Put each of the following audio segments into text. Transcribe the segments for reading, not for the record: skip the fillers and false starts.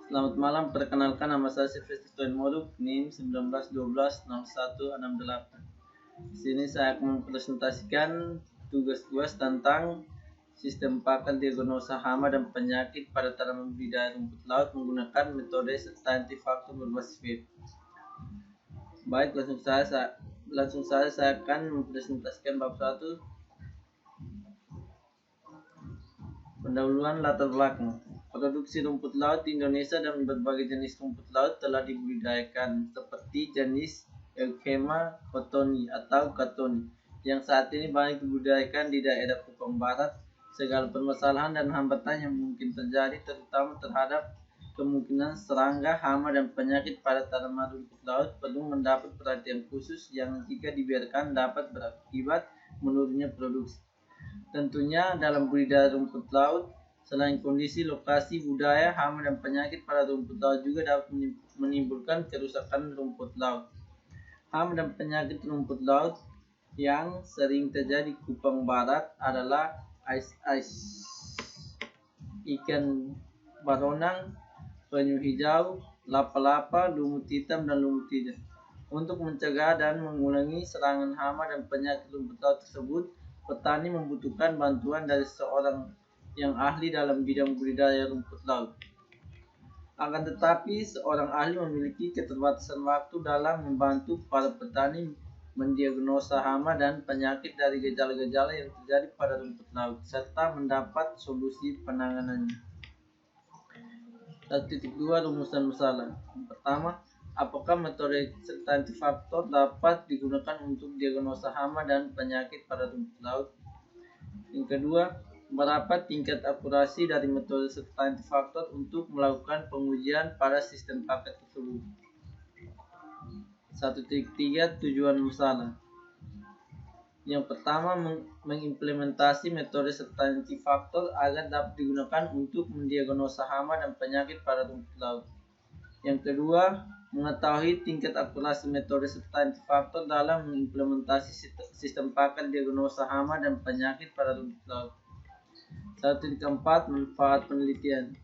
Selamat malam, perkenalkan nama saya Silvester Tuenmoruk, NIM 19126168. Di sini saya akan mempresentasikan tugas-tugas tentang sistem pakan diagnosa hama dan penyakit pada tanaman budidaya rumput laut menggunakan metode scientific faktor berbasis web. Baik, langsung saja saya akan mempresentasikan bab 1. Pendahuluan latar belakang. Produksi rumput laut di Indonesia dan berbagai jenis rumput laut telah dibudidayakan, seperti jenis Euchema cottoni atau Cottoni yang saat ini banyak dibudidayakan di daerah Kupang Barat. Segala permasalahan dan hambatan yang mungkin terjadi, terutama terhadap kemungkinan serangga, hama, dan penyakit pada tanaman rumput laut, perlu mendapat perhatian khusus yang jika dibiarkan dapat berakibat menurunnya produksi. Tentunya dalam budidaya rumput laut, selain kondisi lokasi, budaya, hama, dan penyakit pada rumput laut juga dapat menimbulkan kerusakan rumput laut. Hama dan penyakit rumput laut yang sering terjadi di Kupang Barat adalah ais, ikan baronang, penyu hijau, lapa-lapa, lumut hitam, dan lumut hijau. Untuk mencegah dan mengurangi serangan hama dan penyakit rumput laut tersebut, petani membutuhkan bantuan dari seorang yang ahli dalam bidang budidaya rumput laut. Akan tetapi, seorang ahli memiliki keterbatasan waktu dalam membantu para petani mendiagnosa hama dan penyakit dari gejala-gejala yang terjadi pada rumput laut, serta mendapat solusi penanganannya. 1.2 Rumusan masalah. Yang pertama, apakah metode scientific faktor dapat digunakan untuk diagnosa hama dan penyakit pada rumput laut? Yang kedua, berapa tingkat akurasi dari metode scientific faktor untuk melakukan pengujian pada sistem pakan tersebut? 1.3 Tujuan masalah. Yang pertama, mengimplementasi metode scientific faktor agar dapat digunakan untuk mendiagnosa hama dan penyakit pada rumput laut. Yang kedua, mengetahui tingkat akurasi metode scientific faktor dalam mengimplementasi sistem pakan diagnosa hama dan penyakit pada rumput laut. 1.4 Manfaat penelitian.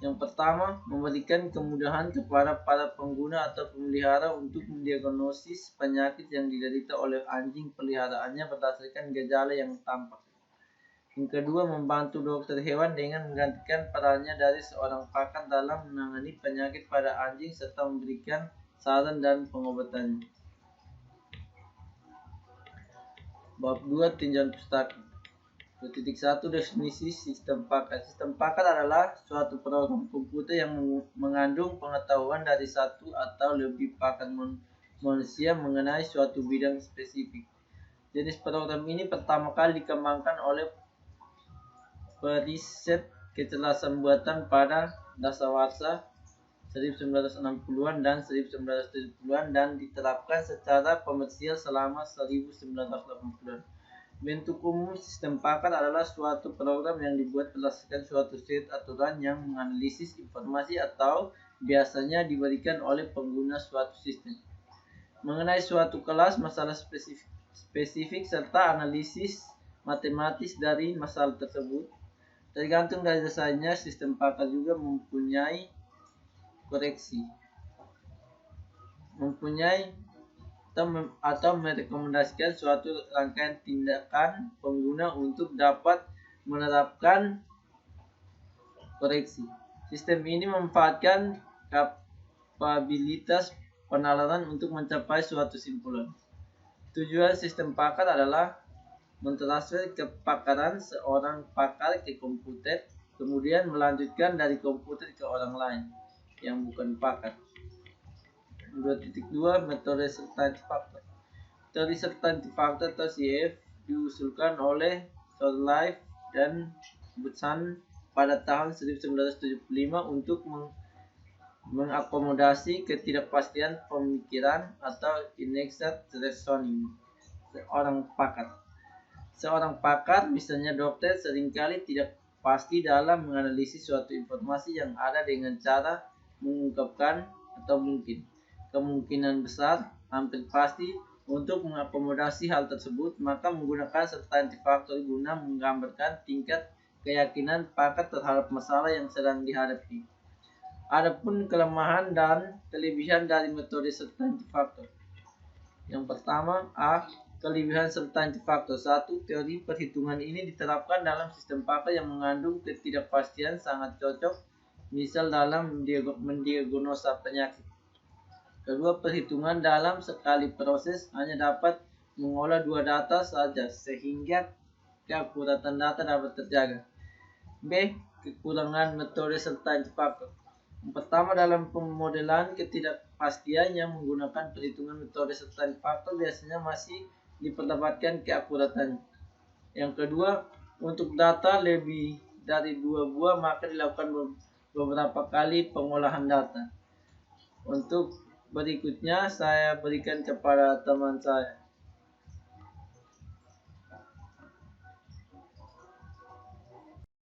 Yang pertama, memberikan kemudahan kepada para pengguna atau pemelihara untuk mendiagnosis penyakit yang diderita oleh anjing peliharaannya berdasarkan gejala yang tampak. Yang kedua, membantu dokter hewan dengan menggantikan perannya dari seorang pakar dalam menangani penyakit pada anjing serta memberikan saran dan pengobatannya. Bab 2 Tinjauan pustaka. 1.1 Definisi sistem pakan. Sistem pakan adalah suatu program komputer yang mengandung pengetahuan dari satu atau lebih pakan manusia mengenai suatu bidang spesifik. Jenis program ini pertama kali dikembangkan oleh periset kecerdasan buatan pada dasawarsa 1960-an dan 1970-an dan diterapkan secara komersial selama 1980-an. Bentuk umum sistem pakan adalah suatu program yang dibuat berdasarkan suatu set aturan yang menganalisis informasi atau biasanya diberikan oleh pengguna suatu sistem mengenai suatu kelas masalah spesifik serta analisis matematis dari masalah tersebut. Tergantung dari dasarnya, sistem pakan juga mempunyai atau merekomendasikan suatu rangkaian tindakan pengguna untuk dapat menerapkan koreksi. Sistem ini memanfaatkan kapabilitas penalaran untuk mencapai suatu kesimpulan. Tujuan sistem pakar adalah mentransfer kepakaran seorang pakar ke komputer, kemudian melanjutkan dari komputer ke orang lain yang bukan pakar. 2.2 Metode scientific faktor. Metode scientific faktor atau CF diusulkan oleh Thorlife dan Buchan pada tahun 1975 untuk mengakomodasi ketidakpastian pemikiran atau inexact reasoning seorang pakar, misalnya dokter, seringkali tidak pasti dalam menganalisis suatu informasi yang ada dengan cara mengungkapkan atau mungkin, kemungkinan besar, hampir pasti. Untuk mengakomodasi hal tersebut, maka menggunakan scientific faktor guna menggambarkan tingkat keyakinan pakar terhadap masalah yang sedang dihadapi. Adapun kelemahan dan kelebihan dari metode substantif faktor. Yang pertama, kelebihan substantif faktor. 1. Teori perhitungan ini diterapkan dalam sistem faktor yang mengandung ketidakpastian sangat cocok, misal dalam mendiagnosa penyakit. Kedua, perhitungan dalam sekali proses hanya dapat mengolah 2 data saja, sehingga keakuratan data dapat terjaga. B. Kekurangan metode substantif faktor. Yang pertama, dalam pemodelan ketidakpastian yang menggunakan perhitungan metode substantif faktor biasanya masih diperdebatkan keakuratannya. Yang kedua, untuk data lebih dari 2 buah maka dilakukan beberapa kali pengolahan data. Untuk berikutnya saya berikan kepada teman saya.